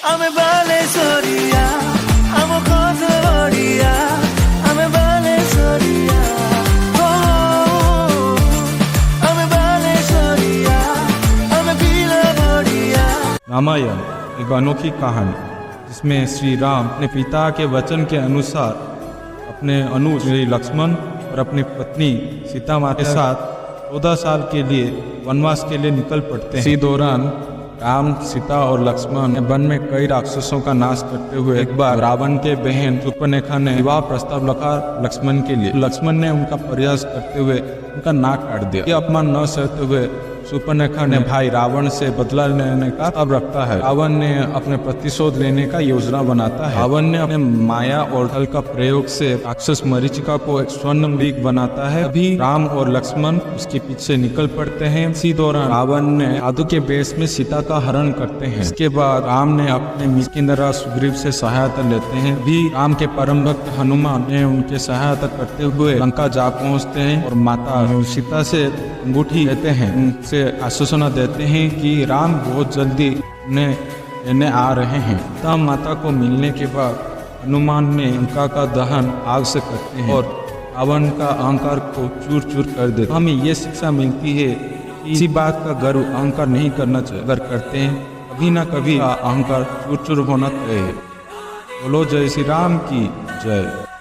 Ame bale soria, amo cosa oria, ame bale soria, oh, ame bale soria, ame pila boria। Ramayan एक अनोखी कहानी जिसमें श्री राम अपने पिता के वचन के अनुसार अपने अनुज श्री लक्ष्मण और अपनी पत्नी सीता माता के साथ 14 साल के लिए वनवास के लिए निकल पड़ते हैं। इसी दौरान राम, सीता और लक्ष्मण ने वन में कई राक्षसों का नाश करते हुए एक बार रावण के बहन शूर्पणखा ने विवाह प्रस्ताव रखा लक्ष्मण के लिए। लक्ष्मण ने उनका प्रयास करते हुए उनका नाक काट दिया। ये अपमान न सहते हुए शूर्पणखा ने भाई रावण से बदला लेने का अब रखता है। रावण ने अपने प्रतिशोध लेने का योजना बनाता है। रावण ने अपने माया और छल का प्रयोग से राक्षस मरीचिका को एक स्वर्ण मृग बनाता है। अभी राम और लक्ष्मण उसके पीछे निकल पड़ते हैं। इसी दौरान रावण ने साधु के वेश में सीता का हरण करते हैं। इसके बाद राम ने अपने मित्र सुग्रीव से सहायता लेते हैं। भी राम के परम भक्त हनुमान ने उनके सहायता करते हुए लंका जा पहुँचते हैं और माता सीता से अंगूठी लेते हैं। उनसे आश्वासन देते हैं कि राम बहुत जल्दी उन्हें लेने आ रहे हैं। सीता माता को मिलने के बाद हनुमान ने लंका का दहन आग से करते हैं और रावण का अहंकार को चूर चूर कर देते। हमें ये शिक्षा मिलती है कि किसी बात का गर्व अहंकार नहीं करना चाहिए। अगर करते हैं कभी ना कभी अहंकार चूर चूर होना चाहिए। बोलो जय श्री राम की जय।